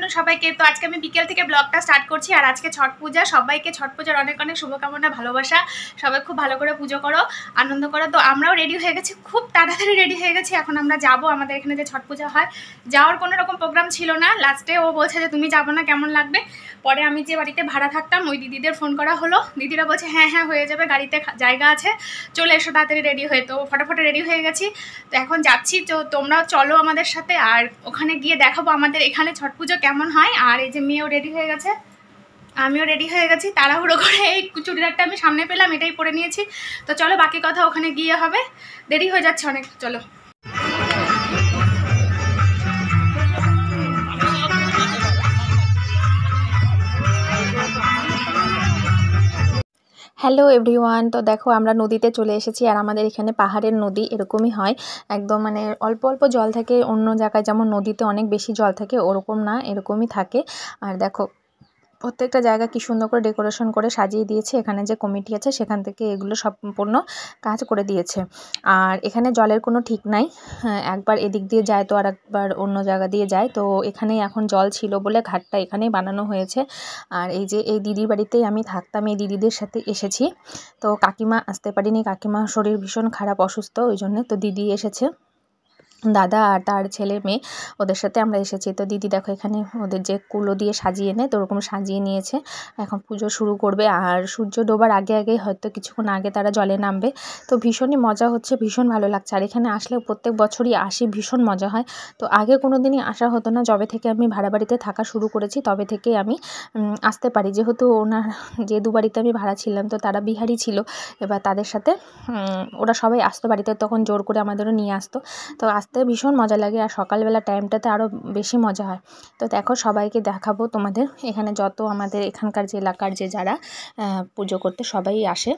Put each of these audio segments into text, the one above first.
Afternoon সবাইকে। তো আজকে আমি বিকেল থেকে ব্লগটা স্টার্ট করছি। আর আজকে ছট পূজা, সবাইকে ছট পূজার অনেক অনেক শুভকামনা, ভালোবাসা। সবাই খুব ভালো করে পুজো করো, আনন্দ করো। তো আমরাও রেডি হয়ে গেছি, খুব তাড়াতাড়ি রেডি হয়ে গেছি। এখন আমরা যাব, আমাদের এখানে যে ছট পূজা হয়, যাওয়ার কোনো রকম প্রোগ্রাম ছিল না। লাস্টে ও বলছে যে তুমি যাবো না, কেমন লাগবে। পরে আমি যে বাড়িতে ভাড়া থাকতাম ওই দিদিদের ফোন করা হলো, দিদিরা বলছে হ্যাঁ হ্যাঁ হয়ে যাবে, গাড়িতে জায়গা আছে, চলে এসো তাড়াতাড়ি রেডি হয়ে। তো ফটাফট রেডি হয়ে গেছি। তো এখন যাচ্ছি, তো তোমরাও চলো আমাদের সাথে। আর ওখানে গিয়ে দেখাবো আমাদের এখানে ছট পুজো কেমন হয়। আর এই যে মেয়েও রেডি হয়ে গেছে, আমিও রেডি হয়ে গেছি। তাড়াহুড়ো করে এই চুড়িদারটা আমি সামনে পেলাম, এটাই পরে নিয়েছি। তো চলো বাকি কথা ওখানে গিয়ে হবে, দেরি হয়ে যাচ্ছে অনেক, চলো। Hello everyone. তো দেখো আমরা নদীতে চলে এসেছি। আর আমাদের এখানে পাহাড়ের নদী এরকমই হয়, একদম মানে অল্প অল্প জল থাকে। অন্য জায়গায় যেমন নদীতে অনেক বেশি জল থাকে, ওরকম না, এরকমই থাকে। আর দেখো প্রত্যেকটা জায়গা কি সুন্দর করে ডেকোরেশন করে সাজিয়ে দিয়েছে। এখানে যে কমিটি আছে সেখান থেকে এগুলো সম্পূর্ণ কাজ করে দিয়েছে। আর এখানে জলের কোনো ঠিক নাই, একবার এদিক দিয়ে যায় তো আর একবার অন্য জায়গা দিয়ে যায়। তো এখানেই এখন জল ছিল বলে ঘাটটা এখানেই বানানো হয়েছে। আর এই যে এই দিদির বাড়িতেই আমি থাকতাম, এই দিদিদের সাথে এসেছি। তো কাকিমা আসতে পারিনি, কাকিমার শরীর ভীষণ খারাপ, অসুস্থ, ওই জন্যে তো দিদি এসেছে, দাদা আর তার ছেলে মেয়ে, ওদের সাথে আমরা এসেছি। তো দিদি দেখো এখানে ওদের যে কুলো দিয়ে সাজিয়ে নেয় তো ওরকম সাজিয়ে নিয়েছে। এখন পুজো শুরু করবে। আর সূর্য ডোবার আগে আগে হয়তো কিছুক্ষণ আগে তারা জলে নামবে। তো ভীষণই মজা হচ্ছে, ভীষণ ভালো লাগছে। আর এখানে আসলে প্রত্যেক বছরই আসি, ভীষণ মজা হয়। তো আগে কোনো দিনই আসা হতো না, যবে থেকে আমি ভাড়া বাড়িতে থাকা শুরু করেছি তবে থেকেই আমি আসতে পারি। যেহেতু ওনার যে দু বাড়িতে আমি ভাড়া ছিলাম তো তারা বিহারি ছিল, এবার তাদের সাথে ওরা সবাই আসতো বাড়িতে, তখন জোর করে আমাদেরও নিয়ে আসতো। তো আসতে ভীষণ মজা লাগে। আর সকালবেলা টাইমটাতে আরও বেশি মজা হয়। তো দেখো সবাইকে দেখাবো তোমাদের, এখানে যত আমাদের এখানকার যে এলাকার যে যারা পুজো করতে সবাই আসে।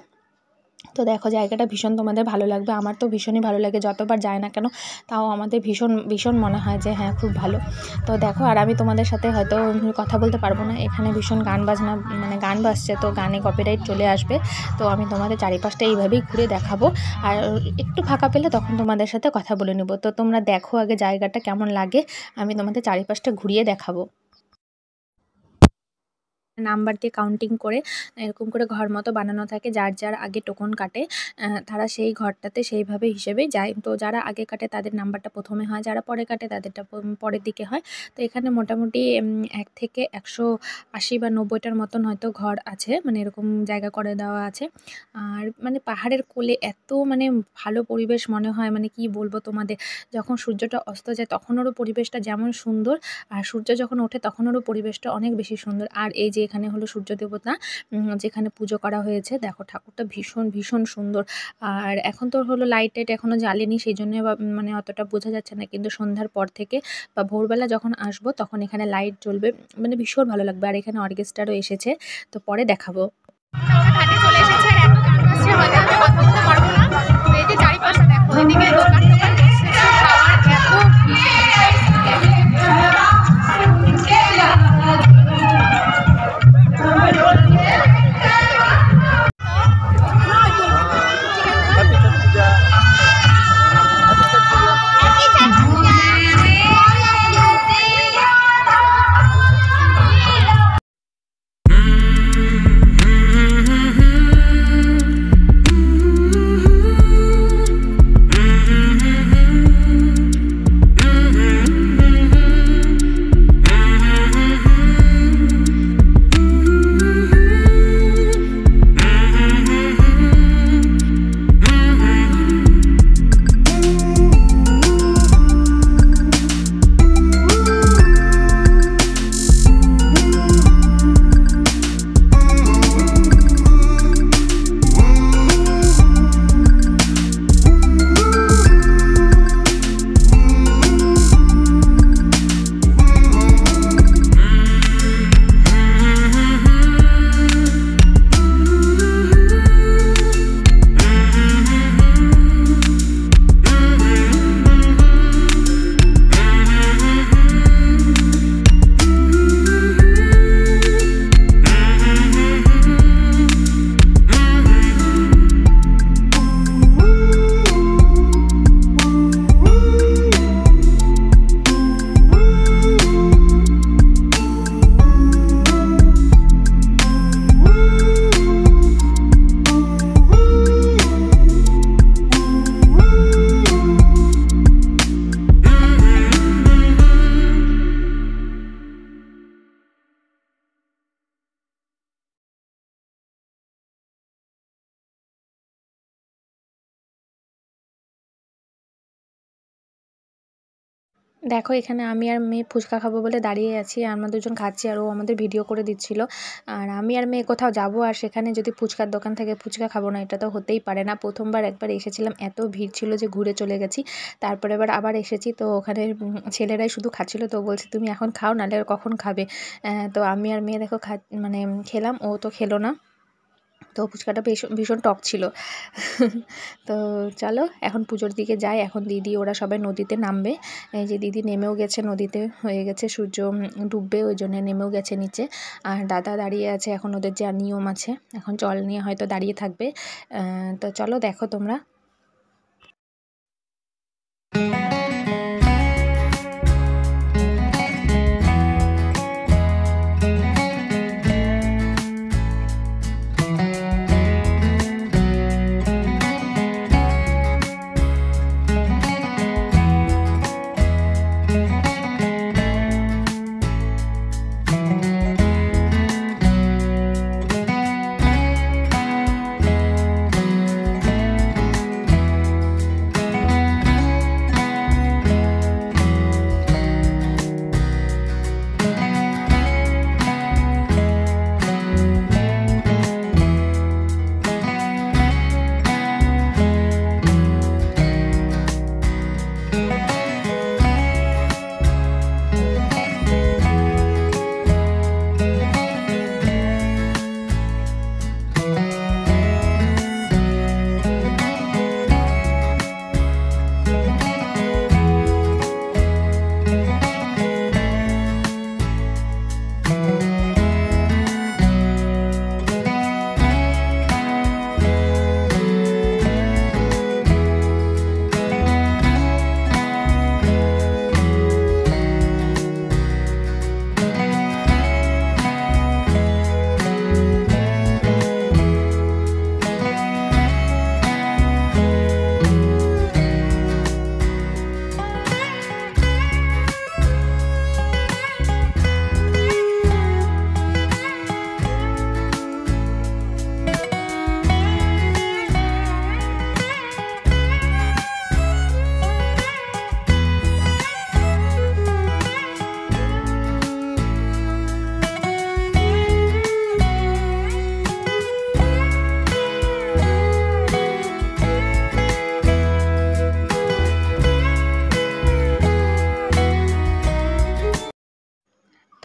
তো দেখো জায়গাটা ভীষণ তোমাদের ভালো লাগবে, আমার তো ভীষণই ভালো লাগে, যতবার যায় না কেন তাও আমাদের ভীষণ ভীষণ মনে হয় যে হ্যাঁ খুব ভালো। তো দেখো আর আমি তোমাদের সাথে হয়তো কথা বলতে পারবো না, এখানে ভীষণ গান বাজনা মানে গান বাজছে, তো গানে কপিরাইট চলে আসবে। তো আমি তোমাদের চারিপাশটা এইভাবেই ঘুরে দেখাবো। আর একটু ফাঁকা পেলে তখন তোমাদের সাথে কথা বলে নেব। তো তোমরা দেখো আগে জায়গাটা কেমন লাগে, আমি তোমাদের চারিপাশটা ঘুরিয়ে দেখাবো। নাম্বার দিয়ে কাউন্টিং করে এরকম করে ঘর মতো বানানো থাকে, যার যার আগে টোকন কাটে তারা সেই ঘরটাতে সেইভাবে হিসেবেই যায়। তো যারা আগে কাটে তাদের নাম্বারটা প্রথমে হয়, যারা পরে কাটে তাদেরটা পরের দিকে হয়। তো এখানে মোটামুটি 1 থেকে 180 বা 90টার মতন হয়তো ঘর আছে, মানে এরকম জায়গা করে দেওয়া আছে। আর মানে পাহাড়ের কোলে এত মানে ভালো পরিবেশ মনে হয়, মানে কি বলবো তোমাদের, যখন সূর্যটা অস্ত যায় তখন ওরও পরিবেশটা যেমন সুন্দর, আর সূর্য যখন ওঠে তখন ওরও পরিবেশটা অনেক বেশি সুন্দর। আর এই যে এখানে হলো সূর্য দেবতা যেখানে পুজো করা হয়েছে, দেখো ঠাকুরটা ভীষণ ভীষণ সুন্দর। আর এখন তো হলো লাইট টাইট এখনও জ্বালেনি, সেই জন্য মানে অতটা বোঝা যাচ্ছে না, কিন্তু সন্ধ্যার পর থেকে বা ভোরবেলা যখন আসবো তখন এখানে লাইট জ্বলবে, মানে ভীষণ ভালো লাগবে। আর এখানে অর্কেস্ট্রারও এসেছে, তো পরে দেখাবো। চলে এসেছে, আর এত গান বাজছে হয়তো আমি কথা বলতে পারবো না। এই যে চারিপাশটা দেখো, ওইদিকে দোকান টোকান বসেছে, খাওয়ার এত দেখো এখানে আমি আর মেয়ে ফুচকা খাবো বলে দাঁড়িয়ে আছি, আমরা দুজন খাচ্ছি আর ও আমাদের ভিডিও করে দিচ্ছিল। আর আমি আর মেয়ে কোথাও যাব আর সেখানে যদি ফুচকার দোকান থেকে ফুচকা খাবো না, এটা তো হতেই পারে না। প্রথমবার একবার এসেছিলাম, এত ভিড় ছিল যে ঘুরে চলে গেছি। তারপরে আবার এসেছি, তো ওখানে ছেলেরাই শুধু খাচ্ছিল, তো বলছে তুমি এখন খাও, নাহলে আর কখন খাবে। তো আমি আর মেয়ে দেখো মানে খেলাম, ও তো খেলো না। তো ফুচকাটা ভীষণ টক ছিল। তো চলো এখন পুজোর দিকে যাই। এখন দিদি ওরা সবাই নদীতে নামবে। এই যে দিদি নেমেও গেছে, নদীতে হয়ে গেছে সূর্য ডুববে, ওই জন্য নেমেও গেছে নিচে। আর দাদা দাঁড়িয়ে আছে, এখন ওদের যা নিয়ম আছে, এখন জল নিয়ে হয়তো দাঁড়িয়ে থাকবে। তো চলো দেখো তোমরা।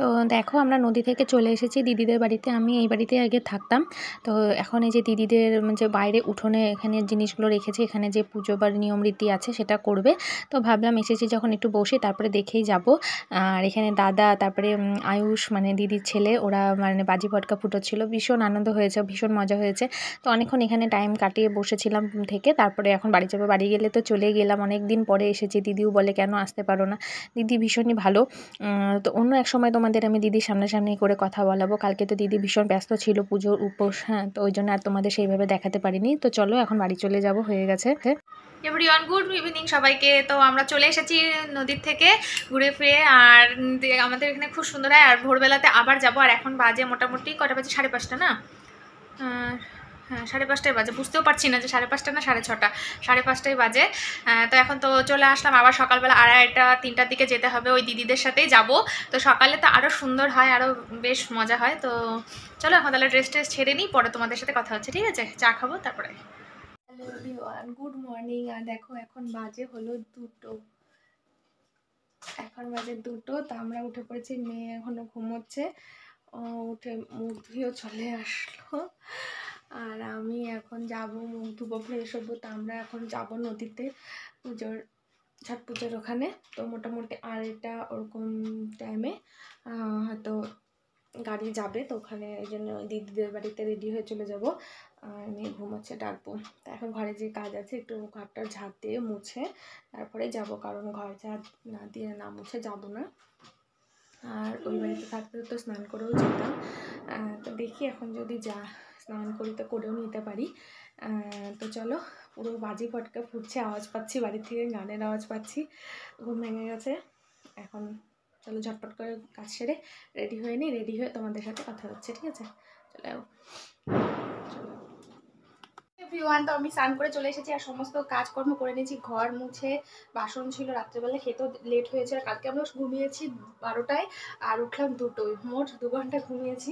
তো দেখো আমরা নদী থেকে চলে এসেছি দিদিদের বাড়িতে। আমি এই বাড়িতে আগে থাকতাম। তো এখন এই যে দিদিদের যে বাইরে উঠোনে এখানে জিনিসগুলো রেখেছি, এখানে যে পুজো বা নিয়ম রীতি আছে সেটা করবে। তো ভাবলাম এসেছি যখন একটু বসি, তারপরে দেখেই যাব। আর এখানে দাদা, তারপরে আয়ুষ মানে দিদির ছেলে, ওরা মানে বাজি পটকা ফুটোচ্ছিল। ভীষণ আনন্দ হয়েছে, ভীষণ মজা হয়েছে। তো অনেকক্ষণ এখানে টাইম কাটিয়ে বসেছিলাম থেকে, তারপরে এখন বাড়ি যাবো। বাড়ি গেলে তো চলে গেলাম, অনেক দিন পরে এসেছি। দিদিও বলে কেন আসতে পারো না। দিদি ভীষণই ভালো। তো অন্য এক সময় তোমাদের আমি দিদির সামনাসামনি করে কথা বলাবো। কালকে তো দিদি ভীষণ ব্যস্ত ছিল, পুজোর উপোস, হ্যাঁ, তো ওই জন্য আর তোমাদের সেইভাবে দেখাতে পারিনি। তো চলো এখন বাড়ি চলে যাব, হয়ে গেছে। এভরিওয়ান, গুড ইভিনিং সবাইকে। তো আমরা চলে এসেছি নদীর থেকে ঘুরে ফিরে, আর আমাদের এখানে খুব সুন্দর হয়। আর ভোরবেলাতে আবার যাব। আর এখন বাজে মোটামুটি কটা বাজে, 5:30 না? হ্যাঁ 5:30 বাজে, বুঝতেও পারছি না যে 5:30 না 6:30। 5:30 বাজে। তো এখন তো চলে আসলাম। আবার সকালবেলা 2:30-3টার দিকে যেতে হবে, ওই দিদিদের সাথেই যাব। তো সকালে তো আরও সুন্দর হয়, আরও বেশ মজা হয়। তো চলো এখন তাহলে ড্রেস ছেড়ে নিই, পরে তোমাদের সাথে কথা হচ্ছে, ঠিক আছে? চা খাবো তারপরে। Hello everyone, good morning. আর দেখো এখন বাজে হলো 2টো। এখন বাজে 2টো। তো আমরা উঠে পড়েছি, মেয়ে এখনো ঘুমোচ্ছে। উঠে মুখ ধুয়েও চলে আসলো। আর আমি এখন যাব, মুখ ধুবো, ফ্রেশ হবো। তো আমরা এখন যাব নদীতে ছট পুজোর ওখানে। তো মোটামুটি 2:30 ওরকম টাইমে হয়তো গাড়ি যাবে। তো ওখানে এই জন্য দিদিদের বাড়িতে রেডি হয়ে চলে যাব। আর মেয়ে ঘুমোচ্ছে, ডাকবো। তো এখন ঘরে যে কাজ আছে, একটু ঘরটা ঝাঁট দিয়ে মুছে তারপরে যাব, কারণ ঘর ঝাঁট না দিয়ে না মুছে যাব না। আর ওই বাড়িতে থাকতে তো স্নান করেও যেতাম। তো দেখি এখন যদি স্নান করি তো করেও নিতে পারি। তো চলো, পুরো বাজি ফটকা ফুটছে, আওয়াজ পাচ্ছি বাড়ি থেকে, গানের আওয়াজ পাচ্ছি। ঘুম ভেঙে গেছে। এখন চলো ঝটপট করে কাজ সেরে রেডি হয়ে নিই, রেডি হয়ে তোমাদের সাথে কথা হচ্ছে, ঠিক আছে? চলো। এভরিওয়ান, তো আমি স্নান করে চলে এসেছি আর সমস্ত কাজকর্ম করে নিয়েছি, ঘর মুছে, বাসন ছিল, রাত্রেবেলা খেতেও লেট হয়েছে। আর কালকে আমরা ঘুমিয়েছি 12টায় আর উঠলাম 2টোয়, মোট 2 ঘন্টা ঘুমিয়েছি।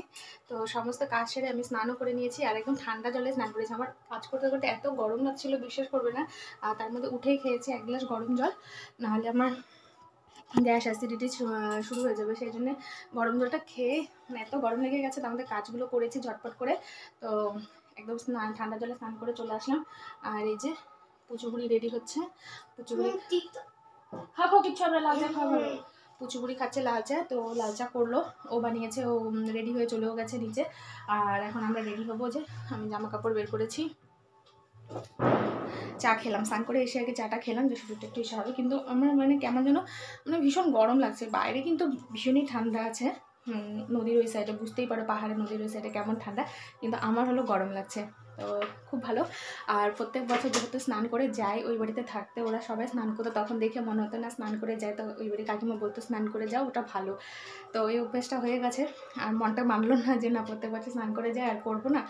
তো সমস্ত কাজ সেরে আমি স্নানও করে নিয়েছি আর একদম ঠান্ডা জলে স্নান করেছি। আমার কাজ করতে করতে এত গরম লাগছিল, বিশ্বাস করবে না। আর তার মধ্যে উঠেই খেয়েছি 1 গ্লাস গরম জল, নাহলে আমার গ্যাস অ্যাসিডিটি শুরু হয়ে যাবে। সেই জন্য গরম জলটা খেয়ে এত গরম লেগে গেছে, তো আমাদের কাজগুলো করেছি ঝটপট করে। তো একদম ঠান্ডা জলে স্নান করে চলে আসলাম। আর এই যে পুচুগুড়ি রেডি হচ্ছে, পুচুগুড়ি খাবো কিছু, আমরা লাল চা খাবো। পুচুগুড়ি খাচ্ছে লাল চা, তো লাল চা করলো, ও বানিয়েছে, ও রেডি হয়ে চলেও গেছে নিচে। আর এখন আমরা রেডি হবো, যে আমি জামা কাপড় বের করেছি, চা খেলাম, স্নান করে এসে আগে চাটা খেলাম যে শরীরটা একটু ইসে হবে। কিন্তু আমার মানে কেমন যেন মানে ভীষণ গরম লাগছে, বাইরে কিন্তু ভীষণই ঠান্ডা আছে। নদীর ওই সাইডে বুঝতেই পারো, পাহাড়ের নদীর ওই সাইডে কেমন ঠান্ডা, কিন্তু আমার হলো গরম লাগছে। তো খুব ভালো। আর প্রত্যেক বছর যেহেতু স্নান করে যাই ওই বাড়িতে থাকতে, ওরা সবাই স্নান করতো, তখন দেখে মনে হতো না স্নান করে যায়, তো ওই বাড়ি কাকিমা বলতো স্নান করে যাও, ওটা ভালো। তো এই অভ্যেসটা হয়ে গেছে, আর মনটা মানলো না যে না প্রত্যেক বছর স্নান করে যায় আর করবো না।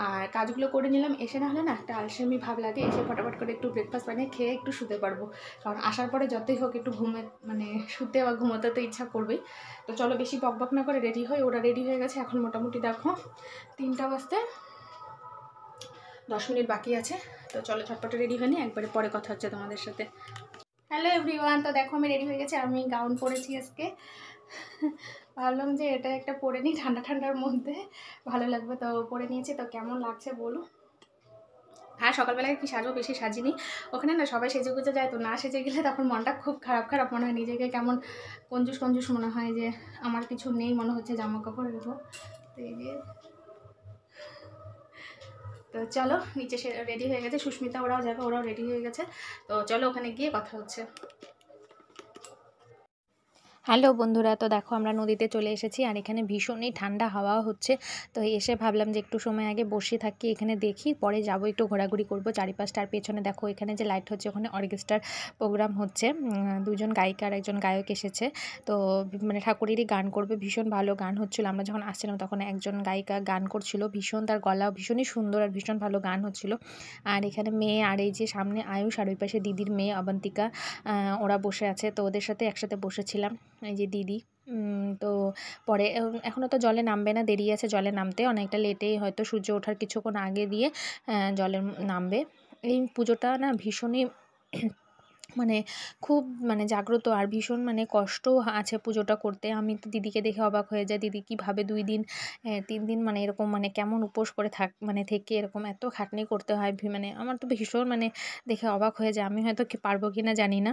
আর কাজগুলো করে নিলাম, এসে না হলে না একটা আলসেমি ভাব লাগে, এসে ফটাফট করে একটু ব্রেকফাস্ট বানিয়ে খেয়ে একটু শুতে পারবো। কারণ আসার পরে যতই হোক একটু মানে শুতে বা ঘুমোতে তো ইচ্ছা করবেই। তো চলো বেশি বকবক না করে রেডি হই। ওরা রেডি হয়ে গেছে, এখন মোটামুটি দেখো 3টা বাজতে 10 মিনিট বাকি আছে। তো চলো ঝটপটে রেডি হয়নি, একবারে পরে কথা হচ্ছে তোমাদের সাথে। হ্যালো এভরিওয়ান, তো দেখো আমি রেডি হয়ে গেছি। আমি গাউন পরেছি আজকে, ভাবলাম যে এটা একটা পরে নিই, ঠান্ডা ঠান্ডার মধ্যে ভালো লাগবে, তো পরে নিয়েছি। তো কেমন লাগছে বলো। আর সকালবেলায় কি সাজো, বেশি সাজিনি, ওখানে না সবাই সেজে গুজে যায়, তো না সেজে গেলে তখন মনটা খুব খারাপ খারাপ মনে হয়, নিজেকে কেমন কঞ্জুস কঞ্জুস মনে হয়, যে আমার কিছু নেই মনে হচ্ছে জামা কাপড় এরকম। তো এই যে, তো চলো নিচে রেডি হয়ে গেছে, সুস্মিতা ওরাও যাবে, ওরাও রেডি হয়ে গেছে। তো চলো ওখানে গিয়ে কথা হচ্ছে। হ্যালো বন্ধুরা, তো দেখো আমরা নদীতে চলে এসেছি আর এখানে ভীষণই ঠান্ডা হাওয়া হচ্ছে। তো এসে ভাবলাম যে একটু সময় আগে বসে থাকি এখানে, দেখি পরে যাব একটু ঘোরাঘুরি করব চারিপাশটার। পেছনে দেখো এখানে যে লাইট হচ্ছে, ওখানে অর্কেস্ট্রার প্রোগ্রাম হচ্ছে, 2জন গায়িকা আর 1জন গায়ক এসেছে। তো মানে ঠাকুরেরই গান করবে, ভীষণ ভালো গান হচ্ছিলো। আমরা যখন আসছিলাম তখন একজন গায়িকা গান করছিল, ভীষণ তার গলা ভীষণই সুন্দর আর ভীষণ ভালো গান হচ্ছিল। আর এখানে মেয়ে, আর এই যে সামনে আয়ুষ, আর ওই পাশে দিদির মেয়ে অবন্তিকা, ওরা বসে আছে। তো ওদের সাথে একসাথে বসেছিলাম, এই যে দিদি। তো পরে এখনও তো জলে নামবে না, দেরি আছে জলে নামতে, অনেকটা লেটেই হয়তো সূর্য ওঠার কিছুক্ষণ আগে দিয়ে জলে নামবে। এই পুজোটা না ভীষণই মানে খুব মানে জাগ্রত, আর ভীষণ মানে কষ্টও আছে পুজোটা করতে। আমি তো দিদিকে দেখে অবাক হয়ে যাই, দিদি কীভাবে 2 দিন 3 দিন মানে এরকম মানে কেমন উপোস করে থেকে এরকম এত খাটনি করতে হয়। মানে আমার তো ভীষণ মানে দেখে অবাক হয়ে যায়, আমি হয়তো পারবো কি না জানি না।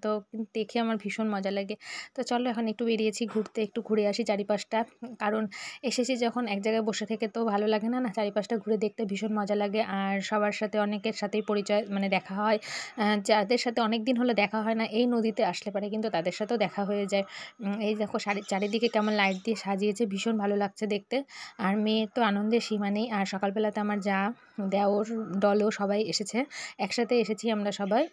তো কিন্তু দেখে আমার ভীষণ মজা লাগে। তো চলো এখন একটু বেরিয়েছি ঘুরতে, একটু ঘুরে আসি চারিপাশটা। কারণ এসেছি যখন এক জায়গায় বসে থেকে তো ভালো লাগে না, চারিপাশটা ঘুরে দেখতে ভীষণ মজা লাগে। আর সবার সাথে অনেকের সাথেই পরিচয় মানে দেখা হয়, যাদের সাথে অনেক দিন হলো দেখা হয় না, এই নদীতে আসলে পারে কিন্তু তাদের সাথেও দেখা হয়ে যায়। এই দেখো চারিদিকে কেমন লাইট দিয়ে সাজিয়েছে, ভীষণ ভালো লাগছে দেখতে। আর মেয়ের তো আনন্দের সীমা নেই। আর সকালবেলাতে আমার যা দেওর দলও সবাই এসেছে, একসাথে এসেছি আমরা সবাই।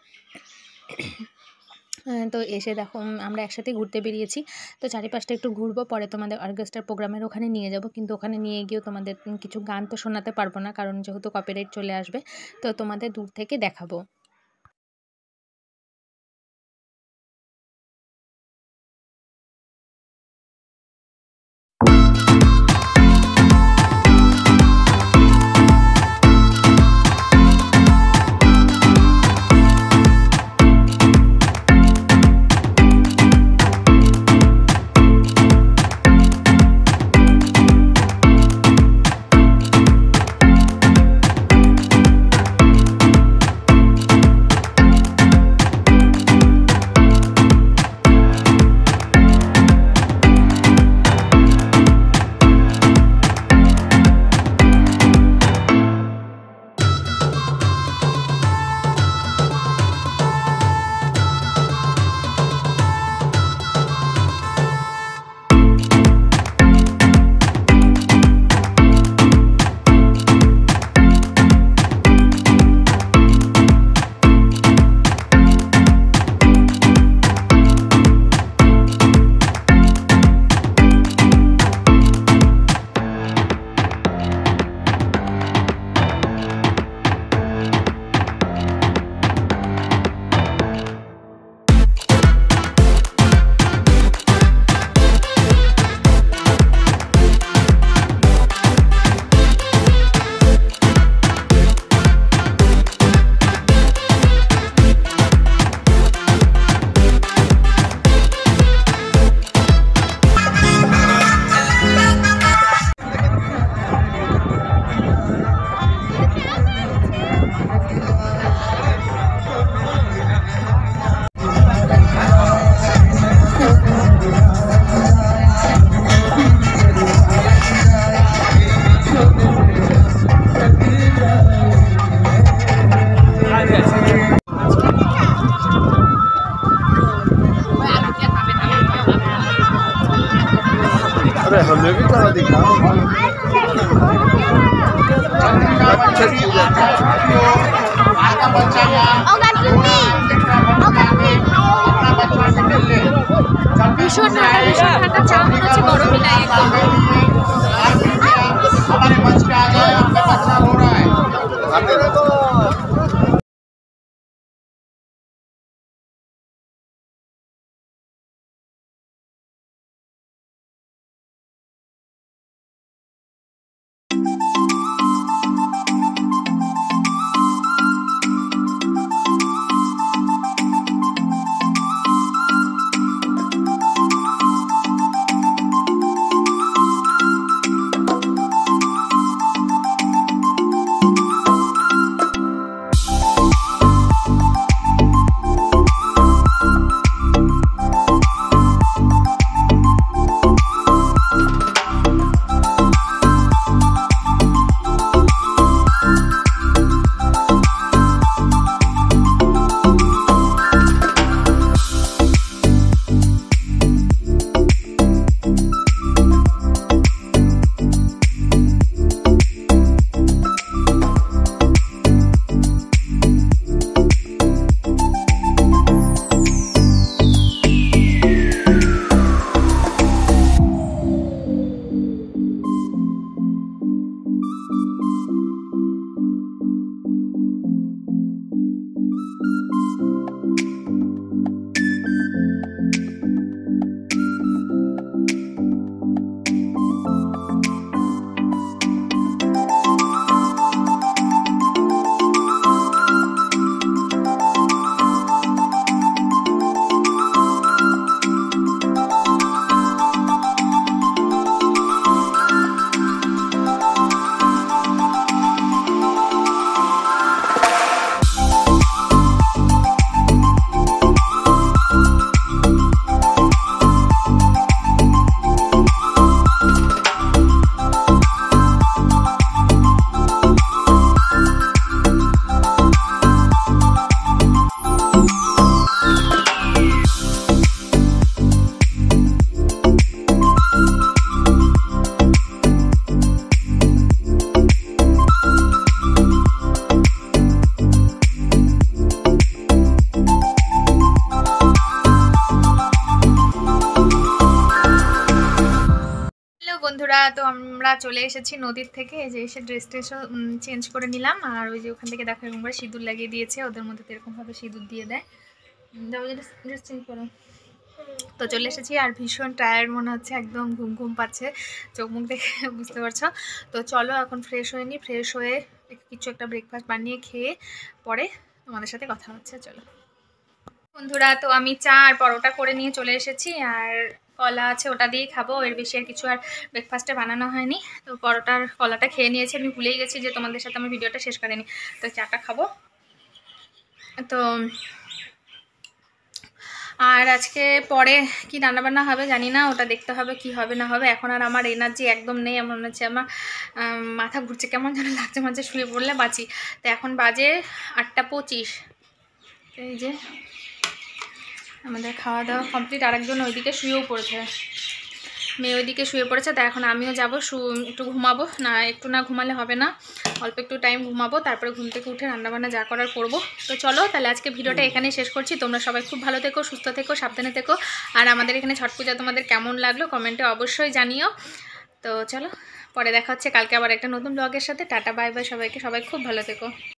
তো এসে দেখো আমরা একসাথে ঘুরতে বেরিয়েছি। তো চারিপাশটা একটু ঘুরবো, পরে তোমাদের অর্কেস্ট্রার প্রোগ্রামের ওখানে নিয়ে যাব। কিন্তু ওখানে নিয়ে গিয়েও তোমাদের কিছু গান তো শোনাতে পারবো না, কারণ যেহেতু কপিরাইট চলে আসবে। তো তোমাদের দূর থেকে দেখাবো। ভীষণ ঠান্ডা চা মনে হচ্ছে গরমই নাই একদম। বন্ধুরা, তো আমরা চলে এসেছি নদীর থেকে। এই যে এসে ড্রেস ট্রেসও চেঞ্জ করে নিলাম। আর ওই যে ওখান থেকে দেখো এরকম করে সিঁদুর লাগিয়ে দিয়েছে, ওদের মধ্যে তো এরকমভাবে সিঁদুর দিয়ে দেয়। যাও ড্রেস চেঞ্জ করো। তো চলে এসেছি আর ভীষণ টায়ার্ড মনে হচ্ছে, একদম ঘুম ঘুম পাচ্ছে, চোখ মুখ দেখে বুঝতে পারছো। তো চলো এখন ফ্রেশ হয়ে নিই, ফ্রেশ হয়ে কিছু একটা ব্রেকফাস্ট বানিয়ে খেয়ে পরে তোমাদের সাথে কথা হচ্ছে। চলো বন্ধুরা, তো আমি চা আর পরোটা করে নিয়ে চলে এসেছি, আর কলা আছে ওটা দিয়েই খাবো। এর বেশি আর কিছু আর ব্রেকফাস্টে বানানো হয়নি। তো পরোটার কলাটা খেয়ে নিয়েছি, আমি ভুলেই গেছি যে তোমাদের সাথে আমি ভিডিওটা শেষ করিনি। তো চাটা খাবো। তো আর আজকে পরে কি রান্নাবান্না হবে জানি না, ওটা দেখতে হবে কি হবে না হবে। এখন আর আমার এনার্জি একদম নেই, এমন হচ্ছে আমার মাথা ঘুরছে, কেমন যেন লাগছে, মাঝে শুয়ে পড়লে বাঁচি। তো এখন বাজে 8:25। এই যে আমাদের খাওয়া দাওয়া কমপ্লিট। আরেকজন ওইদিকে শুয়েও পড়েছে, মেয়ে ওইদিকে শুয়ে পড়েছে। তো এখন আমিও যাবো একটু ঘুমাবো, না একটু না ঘুমালে হবে না, অল্প একটু টাইম ঘুমাবো, তারপরে ঘুম থেকে উঠে রান্নাবান্না যা করার করবো। তো চলো তাহলে আজকে ভিডিওটা এখানেই শেষ করছি। তোমরা সবাই খুব ভালো থেকো, সুস্থ থেকো, সাবধানে থেকো। আর আমাদের এখানে ছট পূজা তোমাদের কেমন লাগলো কমেন্টে অবশ্যই জানিও। তো চলো পরে দেখা হচ্ছে কালকে আবার একটা নতুন ব্লগের সাথে। টাটা বাই বাই সবাইকে, সবাই খুব ভালো থেকো।